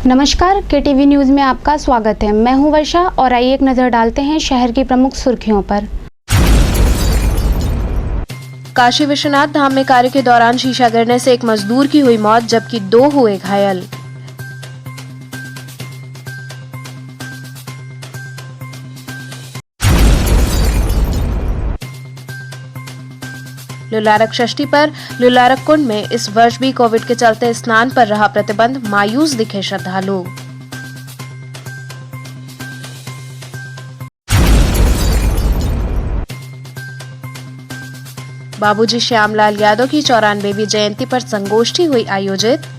नमस्कार, KTV news में आपका स्वागत है। मैं हूं वर्षा और आइए एक नज़र डालते हैं शहर की प्रमुख सुर्खियों पर। काशी विश्वनाथ धाम में कार्य के दौरान शीशा गिरने से एक मजदूर की हुई मौत जबकि 2 हुए घायल। लुलारक षष्ठी पर लुलारक कुंड में इस वर्ष भी कोविड के चलते स्नान पर रहा प्रतिबंध, मायूस दिखे श्रद्धालु। बाबूजी श्यामलाल यादव की 94वीं जयंती पर संगोष्ठी हुई आयोजित।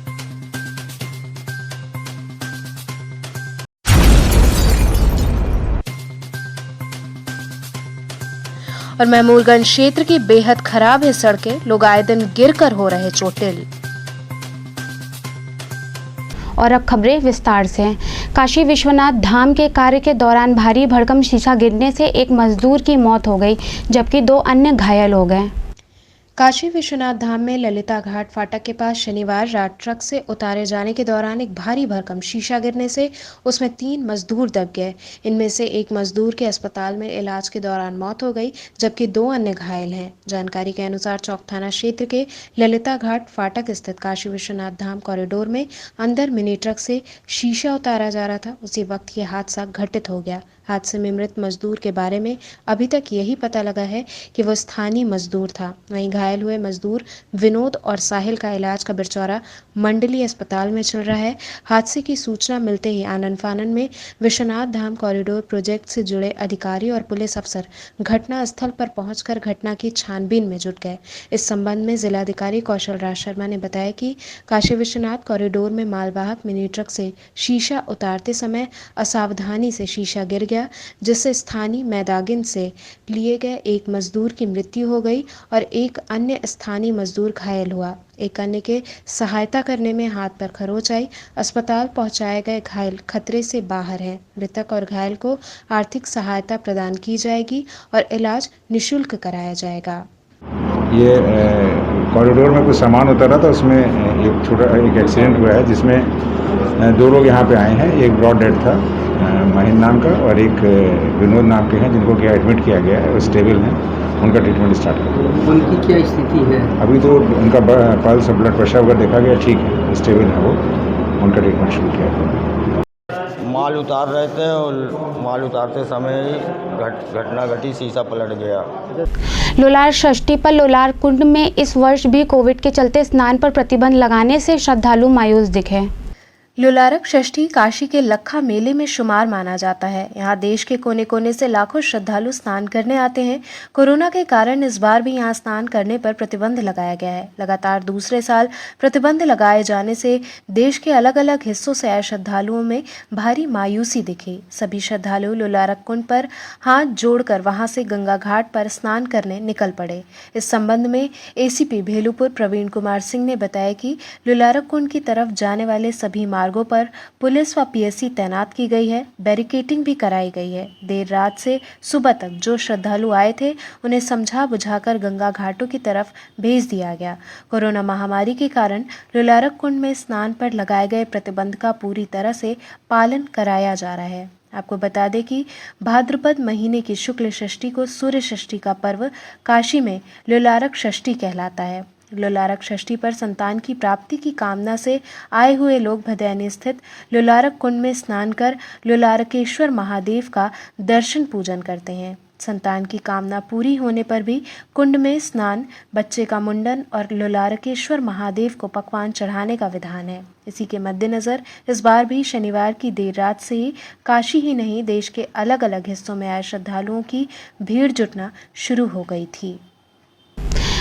और महमूदगंज क्षेत्र की बेहद खराब है सड़कें, लोग आए दिन गिरकर हो रहे चोटिल। और अब खबरें विस्तार से। काशी विश्वनाथ धाम के कार्य के दौरान भारी भरकम शीशा गिरने से एक मजदूर की मौत हो गई जबकि 2 अन्य घायल हो गए। काशी विश्वनाथ धाम में ललिता घाट फाटक के पास शनिवार रात ट्रक से उतारे जाने के दौरान एक भारी भरकम शीशा गिरने से उसमें 3 मजदूर दब गए। इनमें से एक मजदूर के अस्पताल में इलाज के दौरान मौत हो गई जबकि 2 अन्य घायल हैं। जानकारी के अनुसार चौक थाना क्षेत्र के ललिता घाट फाटक स्थित काशी विश्वनाथ धाम कॉरिडोर में अंदर मिनी ट्रक से शीशा उतारा जा रहा था, उसी वक्त ये हादसा घटित हो गया। हादसे में मृत मजदूर के बारे में अभी तक यही पता लगा है कि वो स्थानीय मजदूर था। वहीं घायल हुए मजदूर विनोद और साहिल का इलाज का बिरचौरा मंडलीय अस्पताल में चल रहा है। हादसे की सूचना मिलते ही आनन फानन में विश्वनाथ धाम कॉरिडोर प्रोजेक्ट से जुड़े अधिकारी और पुलिस अफसर घटना स्थल पर पहुंचकर घटना की छानबीन में जुट गए। इस संबंध में जिलाधिकारी कौशल राज शर्मा ने बताया कि काशी विश्वनाथ कॉरिडोर में मालवाहक मिनी ट्रक से शीशा उतारते समय असावधानी से शीशा गिर गया, जिससे स्थानीय मैदागिन से लिए गए एक मजदूर की मृत्यु हो गई और एक अन्य स्थानीय मजदूर घायल हुआ। एक अन्य के सहायता करने में हाथ पर खरोंच आई। अस्पताल पहुंचाए गए घायल खतरे से बाहर हैं। मृतक और घायल को आर्थिक सहायता प्रदान की जाएगी और इलाज निःशुल्क कराया जाएगा। ये कॉरिडोर में कुछ सामान उतरा था, उसमें एक एक्सीडेंट हुआ है जिसमें 2 लोग यहाँ पे आए हैं। एक ब्रॉड डेड था महीन नाम का और एक विनोद नाम के हैं जिनको क्या एडमिट किया गया है, वो स्टेबल हैं। उनका ट्रीटमेंट स्टार्ट कर। उनकी क्या स्थिति है? अभी तो उनका पल्स ब्लड प्रेशर वगैरह देखा गया, ठीक है, स्टेबल है वो। उनका ट्रीटमेंट शुरू किया गया। माल उतार रहे थे और माल उतारते समय ही घटना घटी, शीशा पलट गया। लुलार षष्ठी पर लुलार कुंड में इस वर्ष भी कोविड के चलते स्नान पर प्रतिबंध लगाने से श्रद्धालु मायूस दिखे। लुलारक षष्ठी काशी के लखा मेले में शुमार माना जाता है। यहाँ देश के कोने कोने से लाखों श्रद्धालु स्नान करने आते हैं। कोरोना के कारण इस बार भी यहाँ स्नान करने पर प्रतिबंध लगाया गया है। लगातार दूसरे साल प्रतिबंध लगाए जाने से देश के अलग अलग हिस्सों से आए श्रद्धालुओं में भारी मायूसी दिखी। सभी श्रद्धालु लुलारक कुंड पर हाथ जोड़कर वहां से गंगा घाट पर स्नान करने निकल पड़े। इस संबंध में एसीपी भेलूपुर प्रवीण कुमार सिंह ने बताया कि लुलारक कुंड की तरफ जाने वाले सभी मार्गों पर पुलिस व पीएससी तैनात की गई है। बैरिकेडिंग भी कराई गई है। देर रात से सुबह तक जो श्रद्धालु आए थे उन्हें समझा बुझाकर गंगा घाटों की तरफ भेज दिया गया। कोरोना महामारी के कारण लुलारक कुंड में स्नान पर लगाए गए प्रतिबंध का पूरी तरह से पालन कराया जा रहा है। आपको बता दें कि भाद्रपद महीने की शुक्ल षष्ठी को सूर्य षष्ठी का पर्व काशी में लुलारक षष्ठी कहलाता है। लुलारक षष्ठी पर संतान की प्राप्ति की कामना से आए हुए लोग भदैनी स्थित लुलारक कुंड में स्नान कर लुलारकेश्वर महादेव का दर्शन पूजन करते हैं। संतान की कामना पूरी होने पर भी कुंड में स्नान, बच्चे का मुंडन और लुलारकेश्वर महादेव को पकवान चढ़ाने का विधान है। इसी के मद्देनजर इस बार भी शनिवार की देर रात से ही काशी ही नहीं देश के अलग अलग हिस्सों में आए श्रद्धालुओं की भीड़ जुटना शुरू हो गई थी।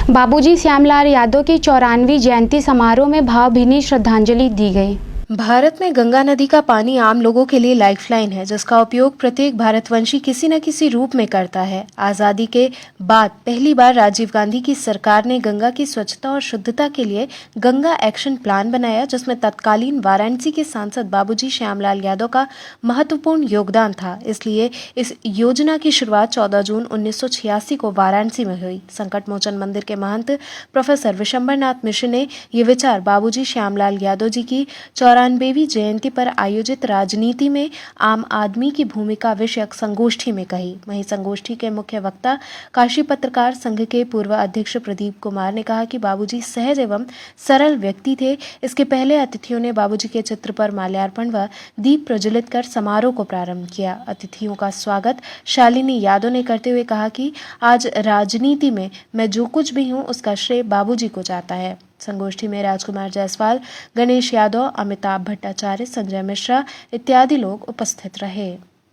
बाबूजी श्यामलाल यादव की 94वीं जयंती समारोह में भावभीनी श्रद्धांजलि दी गई। भारत में गंगा नदी का पानी आम लोगों के लिए लाइफलाइन है, जिसका उपयोग प्रत्येक भारतवंशी किसी न किसी रूप में करता है। आज़ादी के बाद पहली बार राजीव गांधी की सरकार ने गंगा की स्वच्छता और शुद्धता के लिए गंगा एक्शन प्लान बनाया, जिसमें तत्कालीन वाराणसी के सांसद बाबूजी श्यामलाल यादव का महत्वपूर्ण योगदान था। इसलिए इस योजना की शुरुआत 14 जून 1986 को वाराणसी में हुई। संकट मोचन मंदिर के महंत प्रोफेसर विशंबरनाथ मिश्र ने ये विचार बाबूजी श्यामलाल यादव जी की 94 94वीं जयंती पर आयोजित राजनीति में आम आदमी की भूमिका विषयक संगोष्ठी में कही। वहीं संगोष्ठी के मुख्य वक्ता काशी पत्रकार संघ के पूर्व अध्यक्ष प्रदीप कुमार ने कहा कि बाबूजी सहज एवं सरल व्यक्ति थे। इसके पहले अतिथियों ने बाबूजी के चित्र पर माल्यार्पण व दीप प्रज्वलित कर समारोह को प्रारंभ किया। अतिथियों का स्वागत शालिनी यादव ने करते हुए कहा कि आज राजनीति में मैं जो कुछ भी हूँ उसका श्रेय बाबूजी को जाता है। संगोष्ठी में राजकुमार जायसवाल, गणेश यादव, अमिताभ भट्टाचार्य, संजय मिश्रा इत्यादि लोग उपस्थित रहे।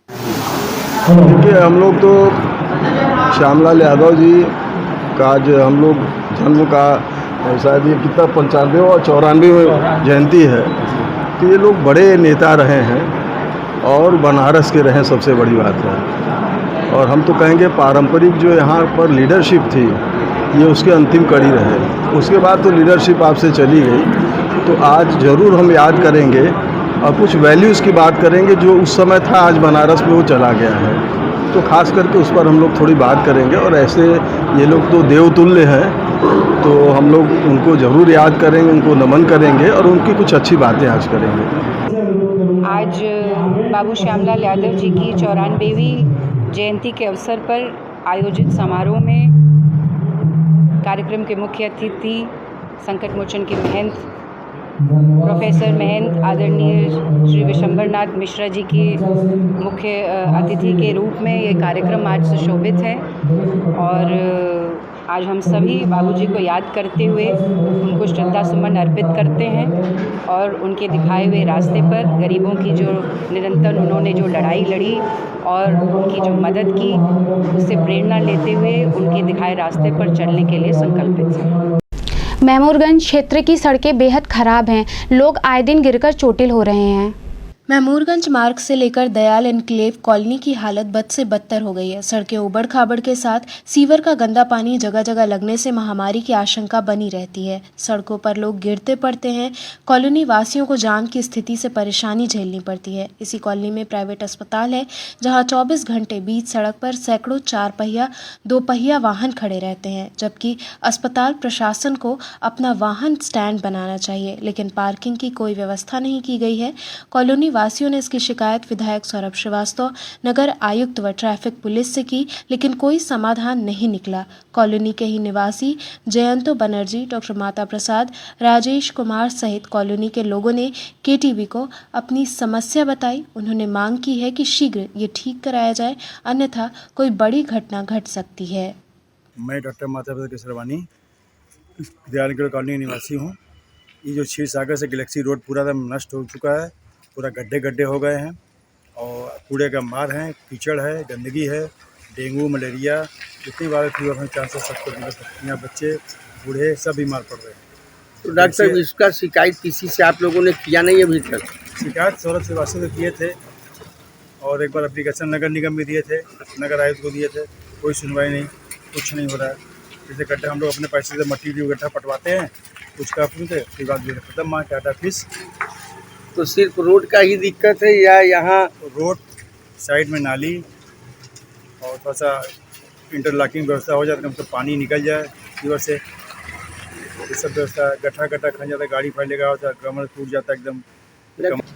देखिए, हम लोग तो श्यामलाल यादव जी का आज हम लोग जन्म का शायद ये कितना 95 और 94 जयंती है, तो ये लोग बड़े नेता रहे हैं और बनारस के रहे, सबसे बड़ी बात है। और हम तो कहेंगे पारंपरिक जो यहाँ पर लीडरशिप थी ये उसके अंतिम कड़ी रहे। उसके बाद तो लीडरशिप आपसे चली गई, तो आज ज़रूर हम याद करेंगे और कुछ वैल्यूज़ की बात करेंगे जो उस समय था, आज बनारस में वो चला गया है, तो ख़ास करके उस पर हम लोग थोड़ी बात करेंगे। और ऐसे ये लोग तो देवतुल्य हैं, तो हम लोग उनको ज़रूर याद करेंगे, उनको नमन करेंगे और उनकी कुछ अच्छी बातें आज करेंगे। आज बाबू श्यामलाल यादव जी की 94वीं जयंती के अवसर पर आयोजित समारोह में कार्यक्रम के मुख्य अतिथि संकट मोचन के महंत प्रोफेसर महंत आदरणीय श्री विशंबरनाथ मिश्रा जी की मुख्य अतिथि के रूप में ये कार्यक्रम आज सुशोभित है। और आज हम सभी बाबूजी को याद करते हुए उनको श्रद्धा सुमन अर्पित करते हैं और उनके दिखाए हुए रास्ते पर गरीबों की जो निरंतर उन्होंने जो लड़ाई लड़ी और उनकी जो मदद की, उससे प्रेरणा लेते हुए उनके दिखाए रास्ते पर चलने के लिए संकल्पित हैं। महमूदगंज क्षेत्र की सड़कें बेहद खराब हैं। लोग आए दिन गिरकर चोटिल हो रहे हैं। महमूदगंज मार्ग से लेकर दयाल एनक्लेव कॉलोनी की हालत बद से बदतर हो गई है। सड़कें उबड़ खाबड़ के साथ सीवर का गंदा पानी जगह जगह लगने से महामारी की आशंका बनी रहती है। सड़कों पर लोग गिरते पड़ते हैं। कॉलोनी वासियों को जान की स्थिति से परेशानी झेलनी पड़ती है। इसी कॉलोनी में प्राइवेट अस्पताल है, जहां 24 घंटे बीच सड़क पर सैकड़ों 4 पहिया 2 पहिया वाहन खड़े रहते हैं, जबकि अस्पताल प्रशासन को अपना वाहन स्टैंड बनाना चाहिए, लेकिन पार्किंग की कोई व्यवस्था नहीं की गई है। कॉलोनी वासियों ने इसकी शिकायत विधायक सौरभ श्रीवास्तव, नगर आयुक्त व ट्रैफिक पुलिस से की, लेकिन कोई समाधान नहीं निकला। कॉलोनी के ही निवासी जयंतो बनर्जी, डॉक्टर माता प्रसाद, राजेश कुमार सहित कॉलोनी के लोगों ने केटीवी को अपनी समस्या बताई। उन्होंने मांग की है कि शीघ्र ये ठीक कराया जाए, अन्यथा कोई बड़ी घटना घट सकती है। मैं डॉक्टर माता प्रसाद केसरवानी दयानगढ़ कॉलोनी निवासी हूँ। ये जो क्षीर सागर से गैलेक्सी रोड पूरा नष्ट हो चुका है, पूरा गड्ढे गड्ढे हो गए हैं और कूड़े का मार है, कीचड़ है, गंदगी है, डेंगू मलेरिया जितनी वायरल फीवर हैं चांसेस सबको यहाँ बच्चे बूढ़े सब बीमार पड़ रहे हैं। तो डॉक्टर साहब इसका शिकायत किसी से आप लोगों ने किया नहीं अभी तक? शिकायत सौरभ श्रीवास्तव से किए थे और एक बार एप्लीकेशन नगर निगम में दिए थे, नगर आयुक्त को दिए थे, कोई सुनवाई नहीं, कुछ नहीं हो रहा है। जैसे गड्ढे हम लोग अपने पैसे से मट्टी गड्ढा पटवाते हैं, कुछ का पूछते उसके बाद जो खत्म माँ टाटा फीस। तो सिर्फ रोड का ही दिक्कत है या यहाँ रोड साइड में नाली और थोड़ा सा इंटरलॉकिंग व्यवस्था हो जाए, कम से पानी निकल जाए रिवर से, ये सब व्यवस्था। गड्ढा गड्ढा खा जाता है, गाड़ी फैलेगा होता है, कमर टूट जाता है एकदम।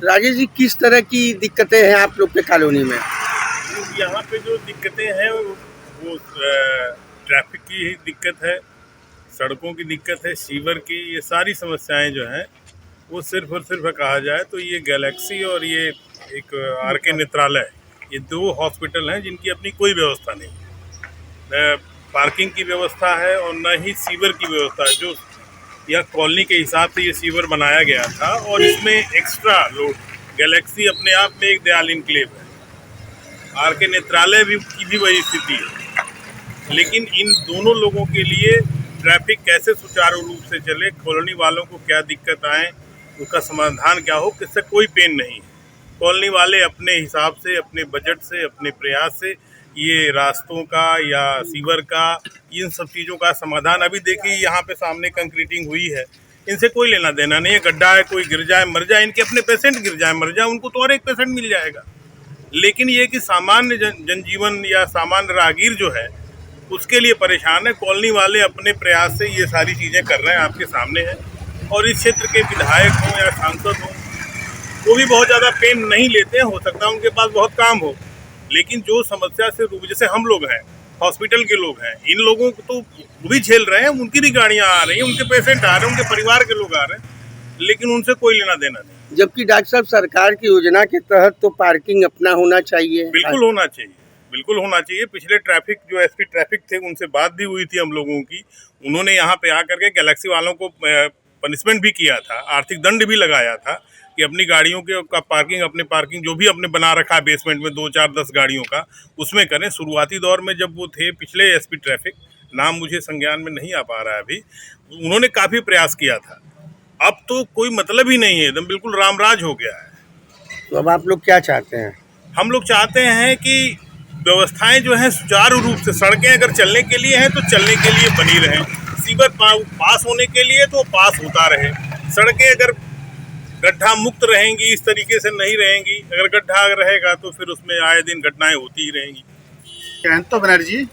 राजेश जी, किस तरह की दिक्कतें हैं आप लोग के कॉलोनी में? यहाँ पे जो दिक्कतें हैं वो ट्रैफिक की ही दिक्कत है, सड़कों की दिक्कत है, सीवर की, ये सारी समस्याएं जो हैं वो सिर्फ और सिर्फ कहा जाए तो ये गैलेक्सी और ये एक आर.के. नेत्रालय, ये 2 हॉस्पिटल हैं जिनकी अपनी कोई व्यवस्था नहीं है। पार्किंग की व्यवस्था है और न ही सीवर की व्यवस्था है। जो यह कॉलोनी के हिसाब से ये सीवर बनाया गया था और इसमें एक्स्ट्रा लोड, गैलेक्सी अपने आप में एक दयाल एनक्लेव है, आर.के. नेत्रालय की भी वही स्थिति है। लेकिन इन दोनों लोगों के लिए ट्रैफिक कैसे सुचारू रूप से चले, कॉलोनी वालों को क्या दिक्कत आए, उसका समाधान क्या हो, किससे कोई पेन नहीं है। कॉलोनी वाले अपने हिसाब से, अपने बजट से, अपने प्रयास से ये रास्तों का या सीवर का, इन सब चीज़ों का समाधान, अभी देखिए यहाँ पे सामने कंक्रीटिंग हुई है, इनसे कोई लेना देना नहीं है। गड्ढा है, कोई गिर जाए मर जाए, इनके अपने पेशेंट गिर जाए मर जाए, उनको तो और एक पेशेंट मिल जाएगा। लेकिन ये कि सामान्य जनजीवन या सामान्य राहगीर जो है उसके लिए परेशान है। कॉलोनी वाले अपने प्रयास से ये सारी चीज़ें कर रहे हैं, आपके सामने है। और इस क्षेत्र के विधायक हों या सांसद हों वो भी बहुत ज़्यादा पेन नहीं लेते हैं, हो सकता है उनके पास बहुत काम हो, लेकिन जो समस्या से जैसे हम लोग हैं, हॉस्पिटल के लोग हैं, इन लोगों को तो वो भी झेल रहे हैं, उनकी भी गाड़ियाँ आ रही हैं, उनके पेशेंट आ रहे हैं, उनके परिवार के लोग आ रहे हैं, लेकिन उनसे कोई लेना देना नहीं। जबकि डॉक्टर साहब सरकार की योजना के तहत तो पार्किंग अपना होना चाहिए। बिल्कुल होना चाहिए, बिल्कुल होना चाहिए। पिछले ट्रैफिक जो एसपी ट्रैफिक थे उनसे बात भी हुई थी हम लोगों की, उन्होंने यहाँ पे आकर के गैलेक्सी वालों को पनिशमेंट भी किया था, आर्थिक दंड भी लगाया था कि अपनी गाड़ियों के का पार्किंग, अपने पार्किंग जो भी अपने बना रखा है बेसमेंट में 2, 4, 10 गाड़ियों का, उसमें करें। शुरुआती दौर में जब वो थे पिछले एसपी ट्रैफिक, नाम मुझे संज्ञान में नहीं आ पा रहा है अभी, उन्होंने काफ़ी प्रयास किया था। अब तो कोई मतलब ही नहीं है, एकदम बिल्कुल रामराज हो गया है। तो अब आप लोग क्या चाहते हैं? हम लोग चाहते हैं कि व्यवस्थाएं जो हैं सुचारू रूप से, सड़कें अगर चलने के लिए हैं तो चलने के लिए बनी रहें, सीवर पास होने के लिए तो पास होता रहे। सड़कें अगर गड्ढा मुक्त रहेंगी, इस तरीके से नहीं रहेंगी, अगर गड्ढा रहेगा तो फिर उसमें आए दिन घटनाएं होती ही रहेंगी। जयंत बनर्जी।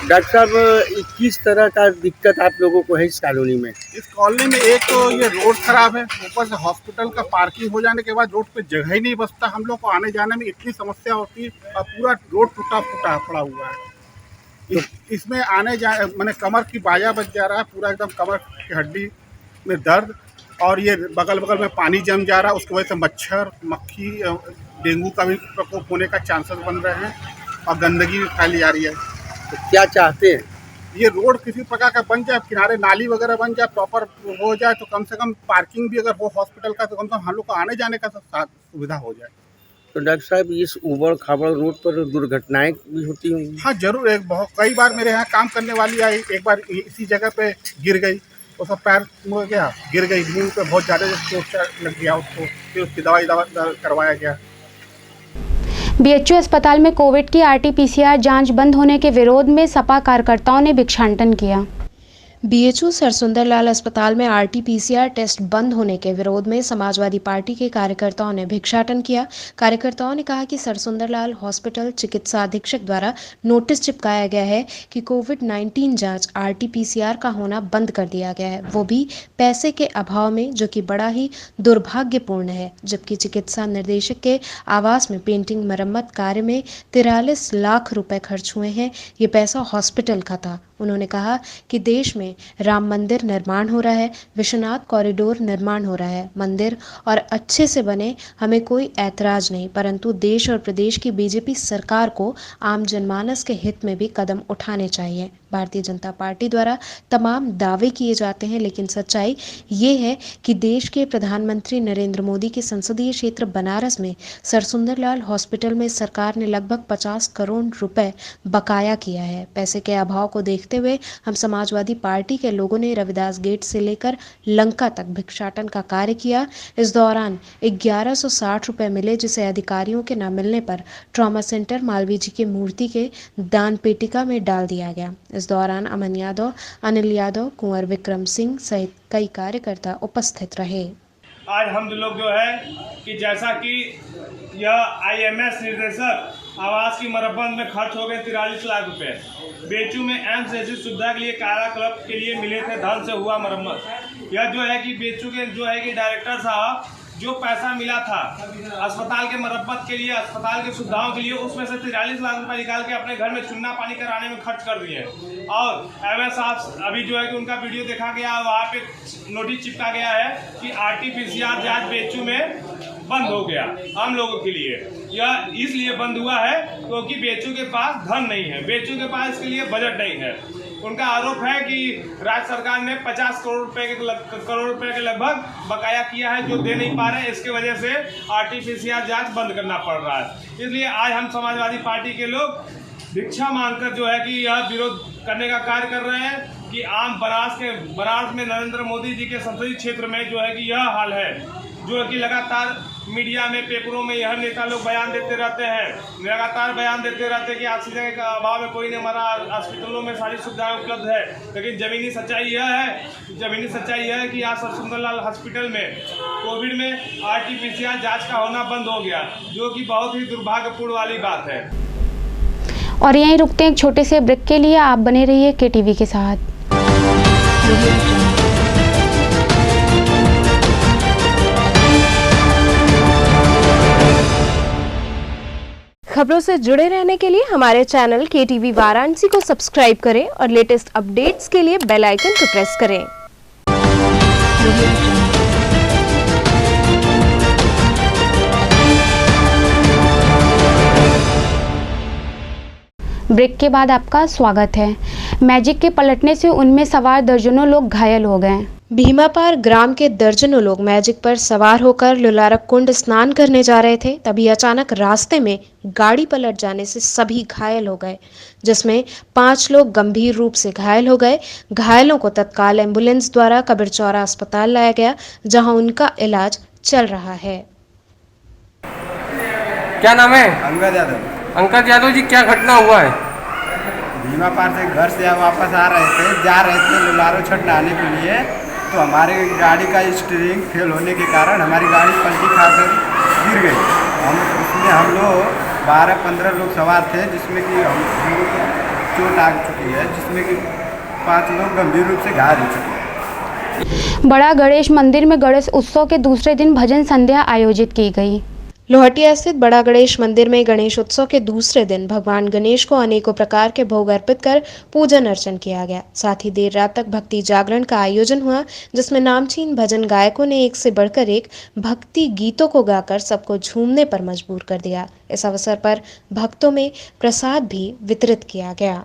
डॉक्टर साहब, किस तरह का दिक्कत आप लोगों को है इस कॉलोनी में? इस कॉलोनी में एक तो ये रोड खराब है, ऊपर से हॉस्पिटल का पार्किंग हो जाने के बाद रोड पे जगह ही नहीं बचता, हम लोग को आने जाने में इतनी समस्या होती है और पूरा रोड टूटा फूटा पड़ा हुआ है। इसमें आने जाने मैंने कमर की बाजा बच जा रहा है, पूरा एकदम कमर की हड्डी में दर्द, और ये बगल में पानी जम जा रहा है, उसकी वजह से मच्छर, मक्खी, डेंगू का भी प्रकोप होने का चांसेस बन रहे हैं और गंदगी भी फैली जा रही है। तो क्या चाहते हैं? ये रोड किसी प्रकार का बन जाए, किनारे नाली वगैरह बन जाए, प्रॉपर हो जाए, तो कम से कम पार्किंग भी अगर हो हॉस्पिटल का, तो कम से कम हम लोग को आने जाने का सुविधा हो जाए। तो डॉक्टर साहब, इस उबड़ खाबड़ रोड पर दुर्घटनाएं भी होती होंगी? हाँ जरूर, कई बार मेरे यहाँ काम करने वाली आई, एक बार इसी जगह पे गिर गई, उसका पैर मुड़ गया, गिर गई, मुँह पे बहुत ज़्यादा चोट लग गया उसको, फिर उसकी दवाई करवाया गया। बीएचयू अस्पताल में कोविड की आरटी-पीसीआर जांच बंद होने के विरोध में सपा कार्यकर्ताओं ने भिक्षाटन किया। बीएचयू सरसुंदरलाल अस्पताल में आरटी-पीसीआर टेस्ट बंद होने के विरोध में समाजवादी पार्टी के कार्यकर्ताओं ने भिक्षाटन किया। कार्यकर्ताओं ने कहा कि सरसुंदरलाल हॉस्पिटल चिकित्सा अधीक्षक द्वारा नोटिस चिपकाया गया है कि कोविड-19 जांच आरटी-पीसीआर का होना बंद कर दिया गया है, वो भी पैसे के अभाव में, जो कि बड़ा ही दुर्भाग्यपूर्ण है। जबकि चिकित्सा निर्देशक के आवास में पेंटिंग मरम्मत कार्य में 43 लाख रुपए खर्च हुए हैं, ये पैसा हॉस्पिटल का था। उन्होंने कहा कि देश में राम मंदिर निर्माण हो रहा है, विश्वनाथ कॉरिडोर निर्माण हो रहा है, मंदिर और अच्छे से बने, हमें कोई ऐतराज नहीं, परंतु देश और प्रदेश की बीजेपी सरकार को आम जनमानस के हित में भी कदम उठाने चाहिए। भारतीय जनता पार्टी द्वारा तमाम दावे किए जाते हैं, लेकिन सच्चाई ये है कि देश के प्रधानमंत्री नरेंद्र मोदी के संसदीय क्षेत्र बनारस में सरसुंदरलाल हॉस्पिटल में सरकार ने लगभग 50 करोड़ रुपए बकाया किया है। पैसे के अभाव को देखते हुए हम समाजवादी पार्टी के लोगों ने रविदास गेट से लेकर लंका तक भिक्षाटन का कार्य किया। इस दौरान 1160 रुपए मिले, जिसे अधिकारियों के न मिलने पर ट्रॉमा सेंटर मालवीय जी की मूर्ति के दान पेटिका में डाल दिया गया। इस दौरान अमन यादव, अनिल यादव, कुंवर विक्रम सिंह सहित कई कार्यकर्ता उपस्थित रहे। आज हम लोग जो है कि जैसा कि यह आईएमएस निर्देशक आवास की मरम्मत में खर्च हो गए 43 लाख रुपए, बीएचयू में एम्स जैसी सुविधा के लिए कारा क्लब के लिए मिले थे, धन से हुआ मरम्मत। यह जो है कि बीएचयू के जो है कि डायरेक्टर साहब जो पैसा मिला था अस्पताल के मरम्मत के लिए, अस्पताल की सुविधाओं के लिए, उसमें से 43 लाख रुपए निकाल के अपने घर में चुन्ना पानी कराने में खर्च कर दिए। और एमएस साहब अभी जो है कि उनका वीडियो देखा गया, वहाँ पे नोटिस चिपका गया है कि आरटी-पीसीआर जांच बीएचयू में बंद हो गया हम लोगों के लिए। यह इसलिए बंद हुआ है क्योंकि बीएचयू के पास धन नहीं है, बीएचयू के पास इसके लिए बजट नहीं है। उनका आरोप है कि राज्य सरकार ने 50 करोड़ रुपए के लगभग बकाया किया है, जो दे नहीं पा रहे, इसके वजह से आरटी-पीसीआर जांच बंद करना पड़ रहा है। इसलिए आज हम समाजवादी पार्टी के लोग भिक्षा मांगकर जो है कि यह विरोध करने का कार्य कर रहे हैं कि आम बनारस में नरेंद्र मोदी जी के संसदीय क्षेत्र में जो है कि यह हाल है, जो कि लगातार मीडिया में, पेपरों में यह नेता लोग बयान देते रहते हैं, लगातार बयान देते रहते हैं कि ऑक्सीजन के अभाव में कोई नहीं मरा, हॉस्पिटलों में सारी सुविधाएं उपलब्ध है। लेकिन जमीनी सच्चाई यह है कि आज सरसुंदरलाल हॉस्पिटल में कोविड में आरटी-पीसीआर जांच का होना बंद हो गया, जो कि बहुत ही दुर्भाग्यपूर्ण वाली बात है। और यहीं रुकते हैं एक छोटे से ब्रेक के लिए। आप बने रहिए KTV के साथ। खबरों से जुड़े रहने के लिए हमारे चैनल KTV वाराणसी को सब्सक्राइब करें और लेटेस्ट अपडेट्स के लिए बेल आइकन को प्रेस करें। ब्रेक के बाद आपका स्वागत है। मैजिक के पलटने से उनमें सवार दर्जनों लोग घायल हो गए। भीमापार ग्राम के दर्जनों लोग मैजिक पर सवार होकर लुलारक कुंड स्नान करने जा रहे थे, तभी अचानक रास्ते में गाड़ी पलट जाने से सभी घायल हो गए, जिसमें 5 लोग गंभीर रूप से घायल हो गए। घायलों को तत्काल एम्बुलेंस द्वारा कबीरचौरा अस्पताल लाया गया, जहां उनका इलाज चल रहा है। क्या नाम है? अंगद यादव। अंकल यादव जी, क्या घटना हुआ है? भीमापार से घर से वापस जा रहे थे लुलारो छठ नहाने के लिए, तो हमारे गाड़ी का स्टीयरिंग फेल होने के कारण हमारी गाड़ी पलटी खाकर गिर गई। हम लोग 12-15 लोग सवार थे, जिसमें कि हम लोगों को चोट आ चुकी है, जिसमें कि 5 लोग गंभीर रूप से घायल हो चुके हैं। बड़ा गणेश मंदिर में गणेश उत्सव के दूसरे दिन भजन संध्या आयोजित की गई। लोहटिया स्थित बड़ा गणेश मंदिर में गणेश उत्सव के दूसरे दिन भगवान गणेश को अनेकों प्रकार के भोग अर्पित कर पूजन अर्चन किया गया। साथ ही देर रात तक भक्ति जागरण का आयोजन हुआ, जिसमें नामचीन भजन गायकों ने एक से बढ़कर एक भक्ति गीतों को गाकर सबको झूमने पर मजबूर कर दिया। इस अवसर पर भक्तों में प्रसाद भी वितरित किया गया।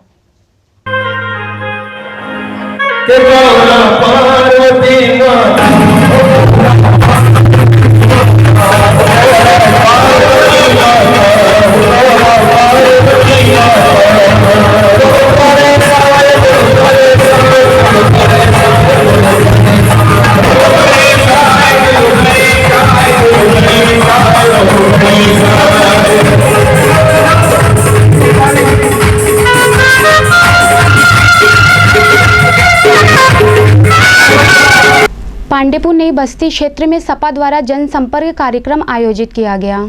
पांडेपुर नई बस्ती क्षेत्र में सपा द्वारा जनसंपर्क कार्यक्रम आयोजित किया गया।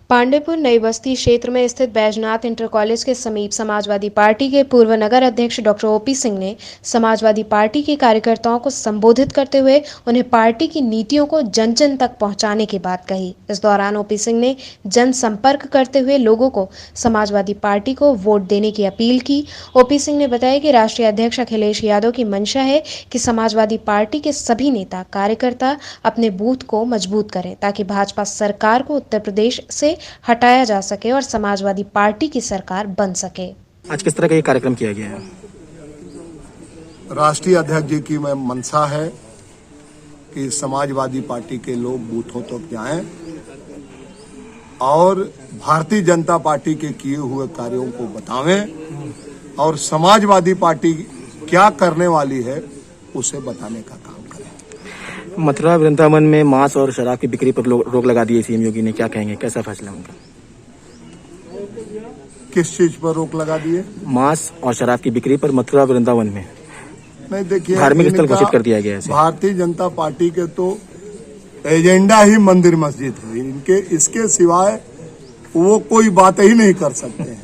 पांडेपुर नई बस्ती क्षेत्र में स्थित बैजनाथ इंटर कॉलेज के समीप समाजवादी पार्टी के पूर्व नगर अध्यक्ष डॉक्टर ओपी सिंह ने समाजवादी पार्टी के कार्यकर्ताओं को संबोधित करते हुए उन्हें पार्टी की नीतियों को जन जन तक पहुंचाने की बात कही। इस दौरान ओपी सिंह ने जनसंपर्क करते हुए लोगों को समाजवादी पार्टी को वोट देने की अपील की। ओपी सिंह ने बताया कि राष्ट्रीय अध्यक्ष अखिलेश यादव की मंशा है कि समाजवादी पार्टी के सभी नेता कार्यकर्ता अपने बूथ को मजबूत करें, ताकि भाजपा सरकार को उत्तर प्रदेश से हटाया जा सके और समाजवादी पार्टी की सरकार बन सके। आज किस तरह का ये कार्यक्रम किया गया है? राष्ट्रीय अध्यक्ष जी की मंशा है कि समाजवादी पार्टी के लोग बूथों तक जाएं और भारतीय जनता पार्टी के किए हुए कार्यों को बतावें और समाजवादी पार्टी क्या करने वाली है उसे बताने का काम करें। मथुरा वृंदावन में मांस और शराब की बिक्री पर रोक लगा दी है सीएम योगी ने, क्या कहेंगे, कैसा फैसला उनका? किस चीज पर रोक लगा दिए? मांस और शराब की बिक्री पर मथुरा वृंदावन में। नहीं, देखिए, धार्मिक स्थल घोषित कर दिया गया है। भारतीय जनता पार्टी के तो एजेंडा ही मंदिर मस्जिद है, इनके इसके सिवाय वो कोई बात ही नहीं कर सकते हैं।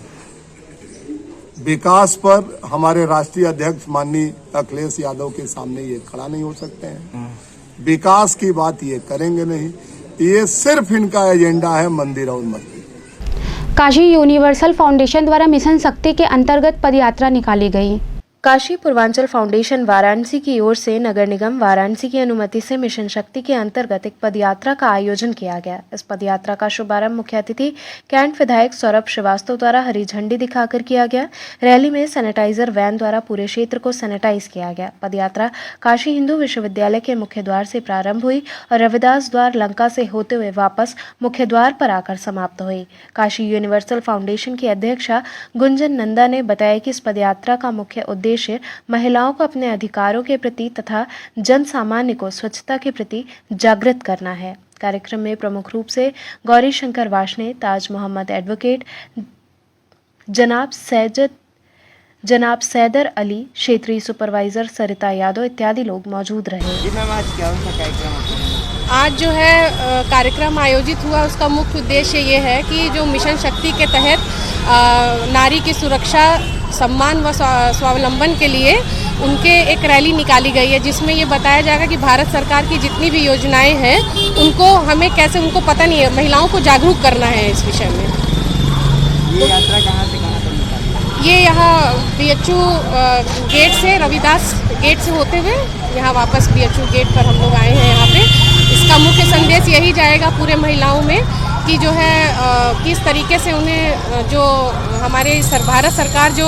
विकास पर हमारे राष्ट्रीय अध्यक्ष माननीय अखिलेश यादव के सामने ये खड़ा नहीं हो सकते हैं। विकास की बात ये करेंगे नहीं, ये सिर्फ इनका एजेंडा है मंदिर और मस्जिद। काशी यूनिवर्सल फाउंडेशन द्वारा मिशन शक्ति के अंतर्गत पदयात्रा निकाली गई। काशी पूर्वांचल फाउंडेशन वाराणसी की ओर से नगर निगम वाराणसी की अनुमति से मिशन शक्ति के अंतर्गत एक पदयात्रा का आयोजन किया गया। इस पदयात्रा का शुभारंभ मुख्य अतिथि कैंट विधायक सौरभ श्रीवास्तव द्वारा हरी झंडी दिखाकर किया गया। रैली में सैनिटाइजर वैन द्वारा पूरे क्षेत्र को सैनिटाइज किया गया। पदयात्रा काशी हिंदू विश्वविद्यालय के मुख्य द्वार से प्रारंभ हुई और रविदास द्वार लंका से होते हुए वापस मुख्य द्वार पर आकर समाप्त हुई। काशी यूनिवर्सल फाउंडेशन की अध्यक्षा गुंजन नंदा ने बताया कि इस पदयात्रा का मुख्य उद्देश्य महिलाओं को अपने अधिकारों के प्रति तथा जन सामान्य को स्वच्छता के प्रति जागृत करना है। कार्यक्रम में प्रमुख रूप से गौरी शंकर वाशने, ताज मोहम्मद एडवोकेट, जनाब सैदर अली, क्षेत्रीय सुपरवाइजर सरिता यादव इत्यादि लोग मौजूद रहे। आज जो है कार्यक्रम आयोजित हुआ, उसका मुख्य उद्देश्य ये है कि जो मिशन शक्ति के तहत नारी की सुरक्षा, सम्मान व स्वावलंबन के लिए उनके एक रैली निकाली गई है, जिसमें ये बताया जाएगा कि भारत सरकार की जितनी भी योजनाएं हैं उनको हमें कैसे, उनको पता नहीं है, महिलाओं को जागरूक करना है इस विषय में। ये यात्रा कहाँ से कहाँ तक निकाली? ये यहाँ BHU गेट से, रविदास गेट से होते हुए यहाँ वापस BHU गेट पर हम लोग आए हैं। यहाँ पे इसका मुख्य संदेश यही जाएगा पूरे महिलाओं में कि जो है किस तरीके से उन्हें जो हमारे भारत सरकार जो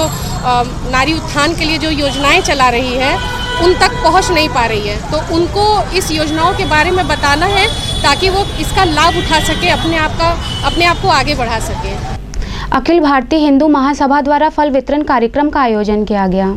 नारी उत्थान के लिए जो योजनाएं चला रही है उन तक पहुंच नहीं पा रही है, तो उनको इस योजनाओं के बारे में बताना है ताकि वो इसका लाभ उठा सके, अपने आप को आगे बढ़ा सके। अखिल भारतीय हिंदू महासभा द्वारा फल वितरण कार्यक्रम का आयोजन किया गया।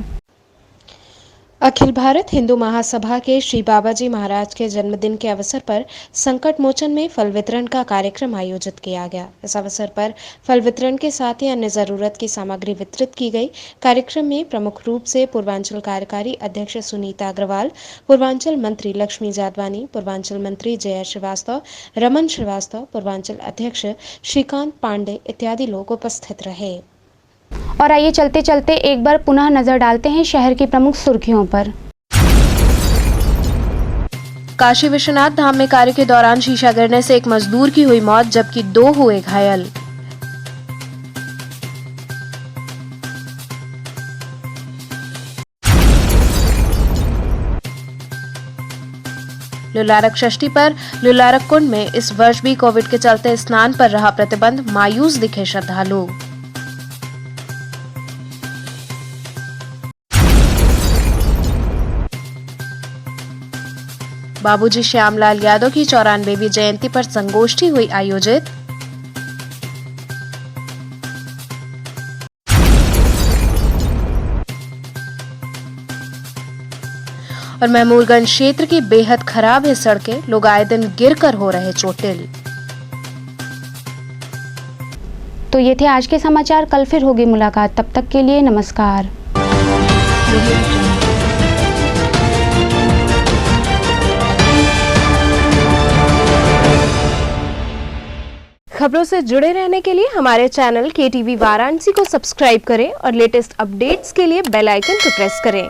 अखिल भारत हिंदू महासभा के श्री बाबाजी महाराज के जन्मदिन के अवसर पर संकट मोचन में फल वितरण का कार्यक्रम आयोजित किया गया। इस अवसर पर फल वितरण के साथ ही अन्य जरूरत की सामग्री वितरित की गई। कार्यक्रम में प्रमुख रूप से पूर्वांचल कार्यकारी अध्यक्ष सुनीता अग्रवाल, पूर्वांचल मंत्री लक्ष्मी जादवानी, पूर्वांचल मंत्री जया श्रीवास्तव, रमन श्रीवास्तव, पूर्वांचल अध्यक्ष श्रीकांत पांडे इत्यादि लोग उपस्थित रहे। और आइए चलते चलते एक बार पुनः नजर डालते हैं शहर की प्रमुख सुर्खियों पर। काशी विश्वनाथ धाम में कार्य के दौरान शीशा गिरने से एक मजदूर की हुई मौत, जबकि 2 हुए घायल। लुलारक षष्ठी पर लुलारक कुंड में इस वर्ष भी कोविड के चलते स्नान पर रहा प्रतिबंध, मायूस दिखे श्रद्धालु। बाबूजी श्यामलाल यादव की 94वीं जयंती पर संगोष्ठी हुई आयोजित। और महमूदगंज क्षेत्र की बेहद खराब है सड़कें, लोग आए दिन गिरकर हो रहे चोटिल। तो ये थे आज के समाचार। कल फिर होगी मुलाकात, तब तक के लिए नमस्कार। खबरों से जुड़े रहने के लिए हमारे चैनल KTV वाराणसी को सब्सक्राइब करें और लेटेस्ट अपडेट्स के लिए बेल आइकन को प्रेस करें।